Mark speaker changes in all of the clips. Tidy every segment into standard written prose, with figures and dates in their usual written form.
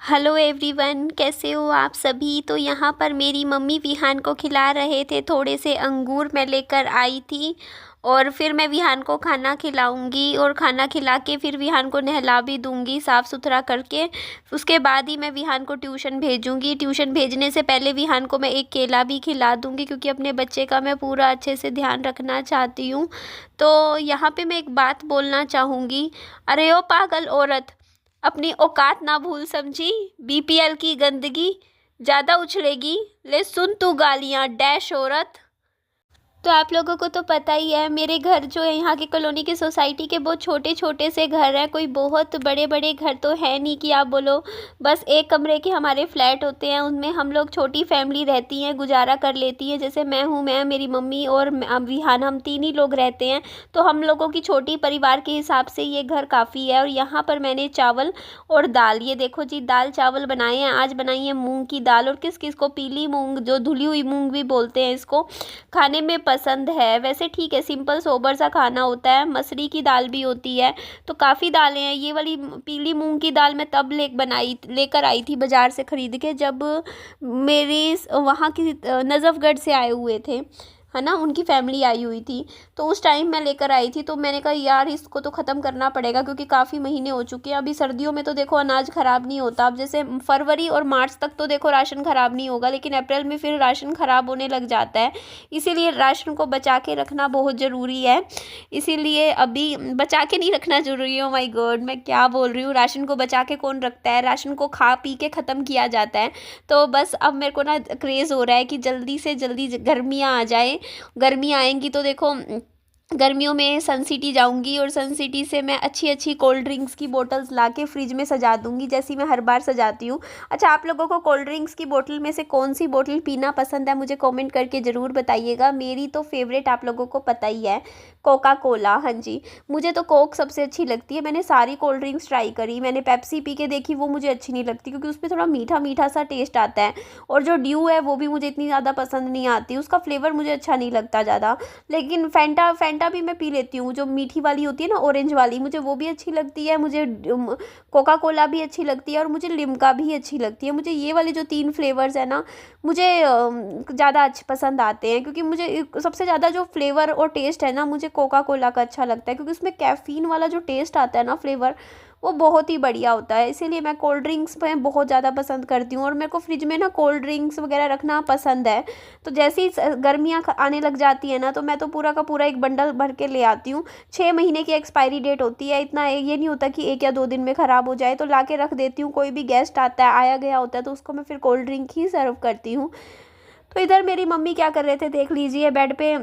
Speaker 1: Hello everyone, कैसे हो आप सभी। तो यहाँ पर मेरी मम्मी विहान को खिला रहे थे, थोड़े से अंगूर मैं लेकर आई थी और फिर मैं विहान को खाना खिलाऊंगी और खाना खिला के फिर विहान को नहला भी दूंगी साफ़ सुथरा करके। उसके बाद ही मैं विहान को ट्यूशन भेजूंगी। ट्यूशन भेजने से पहले विहान को मैं एक केला भी खिला दूंगी क्योंकि अपने बच्चे का मैं पूरा अच्छे से ध्यान रखना चाहती हूँ। तो यहाँ पे मैं एक बात बोलना चाहूँगी। अरे ओ पागल औरत, अपनी औकात ना भूल समझी। बीपीएल की गंदगी ज़्यादा उछलेगी, ले सुन तू गालियाँ डैश औरत। तो आप लोगों को तो पता ही है, मेरे घर जो है यहाँ की कॉलोनी की सोसाइटी के बहुत छोटे छोटे से घर हैं। कोई बहुत बड़े बड़े घर तो है नहीं कि आप बोलो। बस एक कमरे के हमारे फ्लैट होते हैं, उनमें हम लोग छोटी फैमिली रहती हैं, गुजारा कर लेती है। जैसे मैं हूँ, मैं मेरी मम्मी और विहान, हम तीन ही लोग रहते हैं। तो हम लोगों की छोटी परिवार के हिसाब से ये घर काफ़ी है। और यहाँ पर मैंने चावल और दाल, ये देखो जी, दाल चावल बनाए हैं। आज बनाई है मूंग की दाल, और किस किस को पीली मूंग, जो धुली हुई मूंग भी बोलते हैं इसको, खाने में पसंद है। वैसे ठीक है, सिंपल सोबर सा खाना होता है। मसूरी की दाल भी होती है, तो काफ़ी दालें हैं। ये वाली पीली मूंग की दाल मैं तब लेकर आई थी बाज़ार से ख़रीद के, जब मेरी वहाँ की नज़फ़गढ़ से आए हुए थे, है ना, उनकी फैमिली आई हुई थी। तो उस टाइम मैं लेकर आई थी। तो मैंने कहा यार इसको तो ख़त्म करना पड़ेगा क्योंकि काफ़ी महीने हो चुके हैं। अभी सर्दियों में तो देखो अनाज ख़राब नहीं होता। अब जैसे फरवरी और मार्च तक तो देखो राशन ख़राब नहीं होगा, लेकिन अप्रैल में फिर राशन ख़राब होने लग जाता है। इसीलिए राशन को बचा के रखना बहुत ज़रूरी है। इसीलिए अभी बचा के नहीं रखना ज़रूरी है। ओ माय गॉड, मैं क्या बोल रही हूँ। राशन को बचा के कौन रखता है, राशन को खा पी के ख़त्म किया जाता है। तो बस अब मेरे को ना क्रेज़ हो रहा है कि जल्दी से जल्दी गर्मियाँ आ जाए। गर्मी आएंगी तो देखो, गर्मियों में सन सिटी जाऊंगी और सन सिटी से मैं अच्छी अच्छी कोल्ड ड्रिंक्स की बोतल्स ला के फ्रिज में सजा दूंगी, जैसी मैं हर बार सजाती हूँ। अच्छा, आप लोगों को कोल्ड ड्रिंक्स की बोतल में से कौन सी बोतल पीना पसंद है, मुझे कमेंट करके ज़रूर बताइएगा। मेरी तो फेवरेट आप लोगों को पता ही है, कोका कोला। हाँ जी, मुझे तो कोक सबसे अच्छी लगती है। मैंने सारी कोल्ड ड्रिंक्स ट्राई करी। मैंने पेप्सी पी के देखी, वो मुझे अच्छी नहीं लगती क्योंकि उसमें थोड़ा मीठा मीठा सा टेस्ट आता है। और जो ड्यू है वो भी मुझे इतनी ज़्यादा पसंद नहीं आती, उसका फ्लेवर मुझे अच्छा नहीं लगता ज़्यादा। लेकिन फेंटा फेंटा भी मैं पी लेती हूँ, जो मीठी वाली होती है ना, ऑरेंज वाली, मुझे वो भी अच्छी लगती है। मुझे कोका कोला भी अच्छी लगती है और मुझे लिम्का भी अच्छी लगती है। मुझे ये वाले जो तीन फ्लेवर्स है ना, मुझे ज़्यादा अच्छे पसंद आते हैं क्योंकि मुझे सबसे ज़्यादा जो फ्लेवर और टेस्ट है ना, मुझे कोका कोला का अच्छा लगता है क्योंकि उसमें कैफ़ीन वाला जो टेस्ट आता है ना, फ्लेवर, वो बहुत ही बढ़िया होता है। इसीलिए मैं कोल्ड ड्रिंक्स में बहुत ज़्यादा पसंद करती हूँ और मेरे को फ्रिज में ना कोल्ड ड्रिंक्स वगैरह रखना पसंद है। तो जैसे ही गर्मियाँ आने लग जाती है ना, तो मैं तो पूरा का पूरा एक बंडल भर के ले आती हूँ। 6 महीने की एक्सपायरी डेट होती है, इतना ये नहीं होता कि 1 या 2 दिन में ख़राब हो जाए। तो ला के रख देती हूँ। कोई भी गेस्ट आता है, आया गया होता है, तो उसको मैं फिर कोल्ड ड्रिंक ही सर्व करती हूँ। तो इधर मेरी मम्मी क्या कर रहे थे देख लीजिए, बेड पे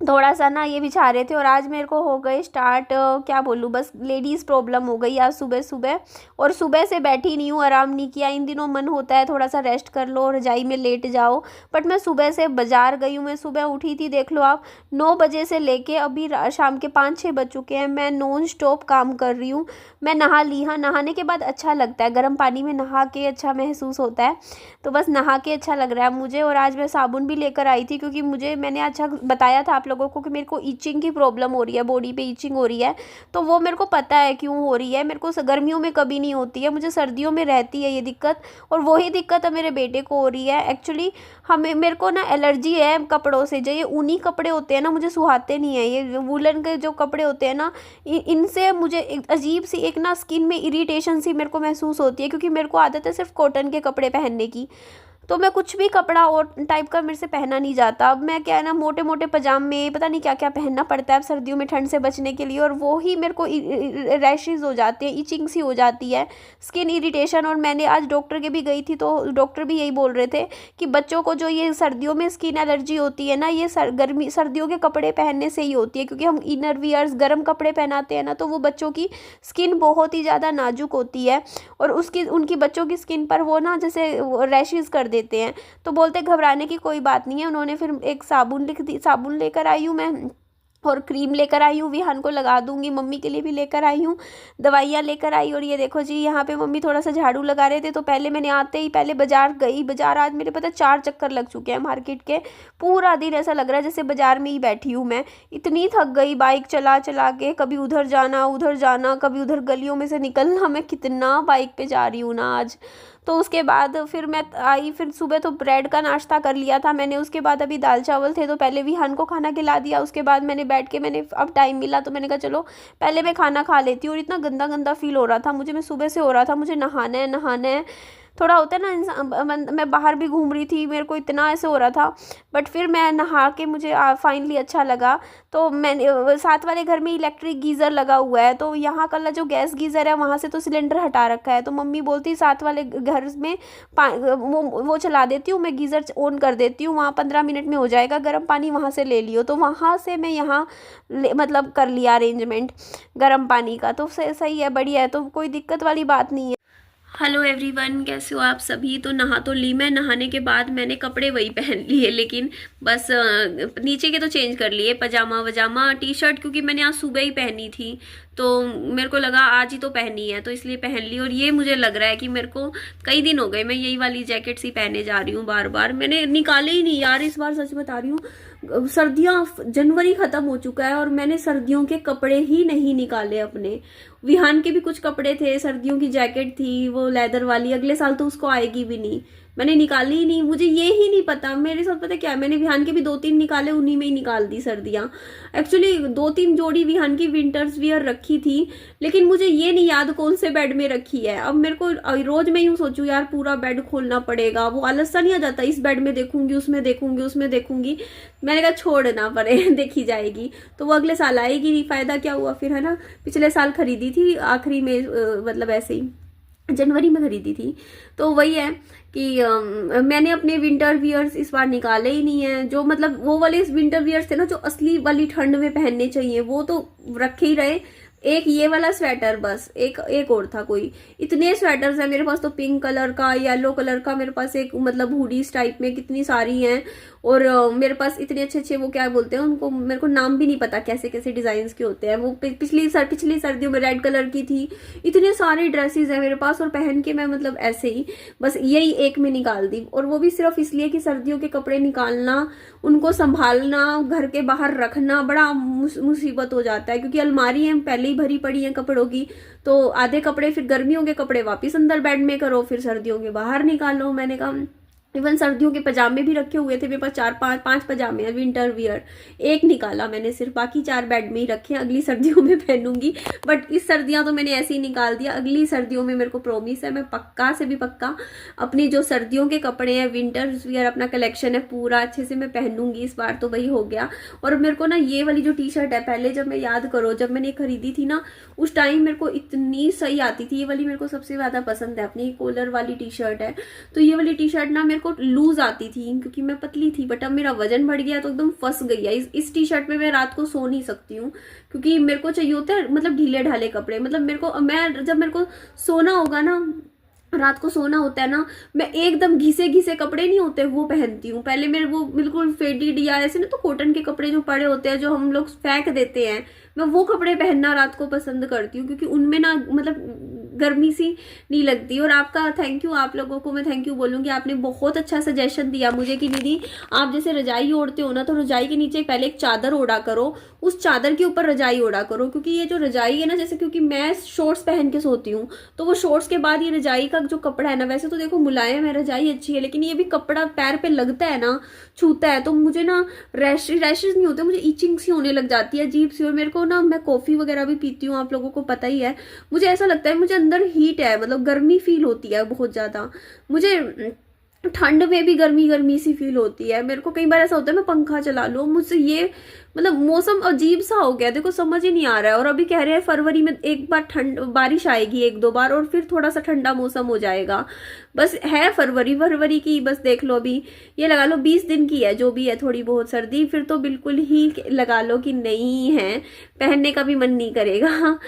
Speaker 1: थोड़ा सा ना ये बिछा रहे थे। और आज मेरे को हो गए स्टार्ट, क्या बोलूँ, बस लेडीज़ प्रॉब्लम हो गई आज सुबह सुबह। और सुबह से बैठी नहीं हूँ, आराम नहीं किया। इन दिनों मन होता है थोड़ा सा रेस्ट कर लो, रजाई में लेट जाओ, बट मैं सुबह से बाज़ार गई हूँ। मैं सुबह उठी थी, देख लो आप, 9 बजे से लेके अभी शाम के 5-6 बज चुके हैं। मैं नॉन स्टॉप काम कर रही हूँ। मैं नहा ली, हाँ, नहाने के बाद अच्छा लगता है, गर्म पानी में नहा के अच्छा महसूस होता है। तो बस नहा के अच्छा लग रहा है मुझे। और आज मैं साबुन भी लेकर आई थी क्योंकि मैंने अच्छा बताया था आप लोगों को कि मेरे को ईचिंग की प्रॉब्लम हो रही है, बॉडी पे ईचिंग हो रही है। तो वो मेरे को पता है क्यों हो रही है। मेरे को गर्मियों में कभी नहीं होती है, मुझे सर्दियों में रहती है ये दिक्कत। और वही दिक्कत है मेरे बेटे को हो रही है। एक्चुअली मेरे को ना एलर्जी है कपड़ों से। जो ये ऊनी कपड़े होते हैं ना, मुझे सुहाते नहीं है। ये वुलन के जो कपड़े होते हैं ना, इनसे मुझे एक अजीब सी एक ना स्किन में इरिटेशन सी मेरे को महसूस होती है क्योंकि मेरे को आदत है सिर्फ कॉटन के कपड़े पहनने की। तो मैं कुछ भी कपड़ा और टाइप का मेरे से पहना नहीं जाता। अब मैं क्या है ना, मोटे मोटे पजामे, पता नहीं क्या क्या पहनना पड़ता है अब सर्दियों में ठंड से बचने के लिए। और वो ही मेरे को रैशेज़ हो जाते हैं, इचिंग सी हो जाती है, स्किन इरिटेशन। और मैंने आज डॉक्टर के भी गई थी, तो डॉक्टर भी यही बोल रहे थे कि बच्चों को जो ये सर्दियों में स्किन एलर्जी होती है ना, ये सर्दियों के कपड़े पहनने से ही होती है क्योंकि हम इनर वियर्स, गर्म कपड़े पहनाते हैं ना, तो वो बच्चों की स्किन बहुत ही ज़्यादा नाजुक होती है। और उनकी बच्चों की स्किन पर वो ना जैसे रैशेज़ कर देते हैं। तो बोलते घबराने की कोई बात नहीं है। उन्होंने फिर एक साबुन लिख दी, साबुन लेकर आई हूँ मैं। और क्रीम लेकर आई हूँ, विहान को लगा दूंगी। मम्मी के लिए भी लेकर आई हूँ, दवाइयाँ लेकर आई। और ये देखो जी, यहाँ पे मम्मी थोड़ा सा झाड़ू लगा रहे थे, तो पहले मैंने आते ही पहले बाजार गई। बाजार आज मेरे पता 4 चक्कर लग चुके हैं मार्केट के। पूरा दिन ऐसा लग रहा है जैसे बाजार में ही बैठी हूँ मैं। इतनी थक गई बाइक चला चला के, कभी उधर जाना, कभी उधर गलियों में से निकलना। मैं कितना बाइक पे जा रही हूँ ना आज। तो उसके बाद फिर मैं आई, फिर सुबह तो ब्रेड का नाश्ता कर लिया था मैंने। उसके बाद अभी दाल चावल थे, तो पहले विहान को खाना खिला दिया। उसके बाद मैंने बैठ के, मैंने अब टाइम मिला तो मैंने कहा चलो पहले मैं खाना खा लेती हूँ। और इतना गंदा गंदा फील हो रहा था मुझे, मैं सुबह से हो रहा था मुझे नहाना है नहाना है। थोड़ा होता है ना इंसान, मैं बाहर भी घूम रही थी, मेरे को इतना ऐसे हो रहा था। बट फिर मैं नहा के मुझे फाइनली अच्छा लगा। तो मैंने साथ वाले घर में इलेक्ट्रिक गीज़र लगा हुआ है, तो यहाँ का जो गैस गीज़र है वहाँ से तो सिलेंडर हटा रखा है। तो मम्मी बोलती साथ वाले घर में वो चला देती हूँ, मैं गीज़र ऑन कर देती हूँ, वहाँ 15 मिनट में हो जाएगा गर्म पानी, वहाँ से ले लियो। तो वहाँ से मैं यहाँ मतलब कर लिया अरेंजमेंट गर्म पानी का। तो सही है, बढ़िया है, तो कोई दिक्कत वाली बात नहीं है। हेलो एवरीवन, कैसे हो आप सभी। तो नहा तो ली मैं, नहाने के बाद मैंने कपड़े वही पहन लिए, लेकिन बस नीचे के तो चेंज कर लिए, पजामा वजामा टी शर्ट, क्योंकि मैंने आज सुबह ही पहनी थी तो मेरे को लगा आज ही तो पहनी है, तो इसलिए पहन ली। और ये मुझे लग रहा है कि मेरे को कई दिन हो गए मैं यही वाली जैकेट सी पहने जा रही हूँ बार बार, मैंने निकाले ही नहीं यार। इस बार सच बता रही हूँ, सर्दियाँ, जनवरी ख़त्म हो चुका है और मैंने सर्दियों के कपड़े ही नहीं निकाले अपने। विहान के भी कुछ कपड़े थे, सर्दियों की जैकेट थी वो लेदर वाली, अगले साल तो उसको आएगी भी नहीं, मैंने निकाली ही नहीं। मुझे ये ही नहीं पता मेरे साथ, पता क्या है, मैंने विहान के भी 2-3 निकाले, उन्हीं में ही निकाल दी सर्दियाँ। एक्चुअली 2-3 जोड़ी विहान की विंटर्स वियर रखी थी, लेकिन मुझे ये नहीं याद कौन से बेड में रखी है। अब मेरे को रोज मैं यूँ सोचूं यार पूरा बेड खोलना पड़ेगा, वो आलस सा नहीं आ जाता, इस बेड में देखूंगी, उसमें देखूंगी, उसमें देखूंगी। मैंने कहा छोड़ना पड़े देखी जाएगी, तो वो अगले साल आएगी नहीं, फायदा क्या हुआ फिर, है ना। पिछले साल खरीदी थी आखिरी में, मतलब ऐसे ही जनवरी में खरीदी थी। तो वही है कि मैंने अपने विंटर वियर्स इस बार निकाले ही नहीं है, जो मतलब वो वाले विंटर वियर्स थे ना जो असली वाली ठंड में पहनने चाहिए, वो तो रखे ही रहे। एक ये वाला स्वेटर, बस एक और था कोई। इतने स्वेटर्स हैं मेरे पास तो, पिंक कलर का, येलो कलर का, मेरे पास एक मतलब हुडीज टाइप में कितनी सारी हैं। और मेरे पास इतने अच्छे अच्छे, वो क्या बोलते हैं उनको, मेरे को नाम भी नहीं पता कैसे कैसे डिजाइन के होते हैं वो। पिछली सर्दियों में रेड कलर की थी। इतने सारे ड्रेसेस हैं मेरे पास, और पहन के मैं मतलब ऐसे ही बस यही एक में निकाल दी। और वो भी सिर्फ इसलिए कि सर्दियों के कपड़े निकालना, उनको संभालना, घर के बाहर रखना बड़ा मुसीबत हो जाता है, क्योंकि अलमारी है पहले ही भरी पड़ी है कपड़ों की। तो आधे कपड़े फिर गर्मियों के कपड़े वापस अंदर बेड में करो, फिर सर्दियों के बाहर निकालो। मैंने कहा इवन सर्दियों के पजामे भी रखे हुए थे मेरे पास, 4-5 पजामे हैं विंटर वियर, एक निकाला मैंने सिर्फ, बाकी 4 बेड में ही रखे हैं, अगली सर्दियों में पहनूंगी। बट इस सर्दियां तो मैंने ऐसे ही निकाल दिया, अगली सर्दियों में मेरे को प्रॉमिस है, मैं पक्का से भी पक्का अपनी जो सर्दियों के कपड़े हैं, विंटर वियर अपना कलेक्शन है पूरा अच्छे से मैं पहनूंगी इस बार। तो वही हो गया। और मेरे को ना ये वाली जो टी शर्ट है, पहले जब मैं याद करो जब मैंने खरीदी थी ना, उस टाइम मेरे को इतनी सही आती थी। ये वाली मेरे को सबसे ज्यादा पसंद है, अपनी कॉलर वाली टी शर्ट है। तो ये वाली टी शर्ट ना मेरे को लूज आती थी क्योंकि मैं पतली थी, बट अब मेरा वजन बढ़ गया तो एकदम फंस गई है। इस टी शर्ट में मैं रात को सो नहीं सकती हूँ, क्योंकि मेरे को चाहिए होता है मतलब ढीले ढाले कपड़े। मतलब जब मेरे को सोना होगा ना, रात को सोना होता है ना, मैं एकदम घिसे घिसे कपड़े नहीं होते वो पहनती हूँ। पहले मेरे वो बिल्कुल फेडेड या ऐसे ना, तो कॉटन के कपड़े जो पड़े होते हैं जो हम लोग फेंक देते हैं, मैं वो कपड़े पहनना रात को पसंद करती हूँ, क्योंकि उनमें ना मतलब गर्मी सी नहीं लगती। और आपका थैंक यू, आप लोगों को मैं थैंक यू बोलूँगी, आपने बहुत अच्छा सजेशन दिया मुझे कि दीदी आप जैसे रजाई ओढ़ते हो ना, तो रजाई के नीचे पहले एक चादर ओढ़ा करो, उस चादर के ऊपर रजाई ओढ़ा करो। क्योंकि ये जो रजाई है ना, जैसे क्योंकि मैं शॉर्ट्स पहन के सोती हूँ, तो वो शॉर्ट्स के बाद ये रजाई का जो कपड़ा है ना, वैसे तो देखो मुलायम है, रजाई अच्छी है, लेकिन ये भी कपड़ा पैर पे लगता है ना, छूता है, तो मुझे ना रैशेज नहीं होते, मुझे इचिंग सी होने लग जाती है अजीब सी। और मेरे को ना, मैं कॉफी वगैरह भी पीती हूँ, आप लोगों को पता ही है, मुझे ऐसा लगता है मुझे अंदर हीट है, मतलब गर्मी फील होती है बहुत ज्यादा। मुझे ठंड में भी गर्मी गर्मी सी फील होती है। मेरे को कई बार ऐसा होता है मैं पंखा चला लूं, मुझसे ये मतलब मौसम अजीब सा हो गया, देखो समझ ही नहीं आ रहा है। और अभी कह रहे हैं फरवरी में एक बार बारिश आएगी 1-2 बार, और फिर थोड़ा सा ठंडा मौसम हो जाएगा। बस है फरवरी की, बस देख लो अभी ये लगा लो 20 दिन की है जो भी है थोड़ी बहुत सर्दी, फिर तो बिल्कुल ही लगा लो कि नहीं है, पहनने का भी मन नहीं करेगा।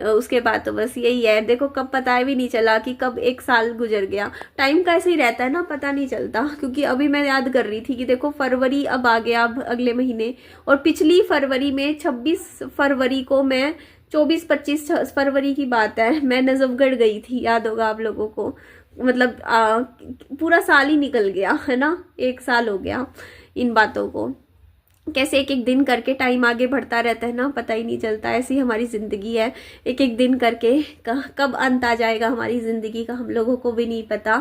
Speaker 1: उसके बाद तो बस यही है, देखो कब पता भी नहीं चला कि कब 1 साल गुजर गया। टाइम का ऐसे ही रहता है ना, पता नहीं चलता। क्योंकि अभी मैं याद कर रही थी कि देखो फरवरी अब आ गया, अब अगले महीने, और पिछले पिछली फरवरी में 26 फरवरी को मैं 24-25 फरवरी की बात है, मैं नजफगढ़ गई थी, याद होगा आप लोगों को। मतलब पूरा साल ही निकल गया है ना, 1 साल हो गया इन बातों को। कैसे एक एक दिन करके टाइम आगे बढ़ता रहता है ना, पता ही नहीं चलता। ऐसी हमारी ज़िंदगी है, एक एक दिन करके कब अंत आ जाएगा हमारी ज़िंदगी का हम लोगों को भी नहीं पता।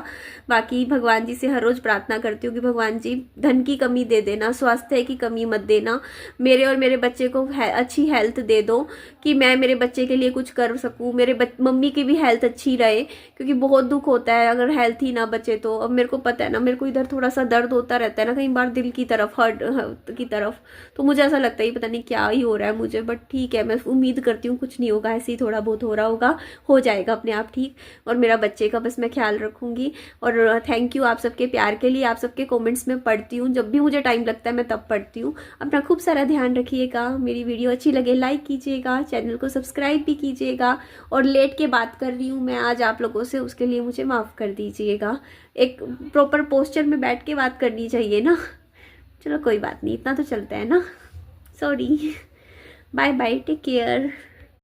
Speaker 1: बाकी भगवान जी से हर रोज़ प्रार्थना करती हूँ कि भगवान जी धन की कमी दे देना, स्वास्थ्य की कमी मत देना, मेरे और मेरे बच्चे को अच्छी हेल्थ दे दो कि मैं मेरे बच्चे के लिए कुछ कर सकूँ, मेरे मम्मी की भी हेल्थ अच्छी रहे, क्योंकि बहुत दुख होता है अगर हेल्थ ही ना बचे तो। अब मेरे को पता है ना, मेरे को इधर थोड़ा सा दर्द होता रहता है ना, कई बार दिल की तरफ, हार्ट की तरफ, तो मुझे ऐसा लगता है पता नहीं क्या ही हो रहा है मुझे। बट ठीक है, मैं उम्मीद करती हूँ कुछ नहीं होगा, ऐसे ही थोड़ा बहुत हो रहा होगा, हो जाएगा अपने आप ठीक। और मेरा बच्चे का बस मैं ख्याल रखूँगी। और थैंक यू आप सबके प्यार के लिए, आप सबके कमेंट्स में पढ़ती हूँ, जब भी मुझे टाइम लगता है मैं तब पढ़ती हूँ। अपना खूब सारा ध्यान रखिएगा, मेरी वीडियो अच्छी लगे लाइक कीजिएगा, चैनल को सब्सक्राइब भी कीजिएगा। और लेट के बात कर रही हूँ मैं आज आप लोगों से, उसके लिए मुझे माफ़ कर दीजिएगा। एक प्रॉपर पोस्चर में बैठ के बात करनी चाहिए ना, चलो कोई बात नहीं, इतना तो चलता है ना। Sorry, bye bye, take care.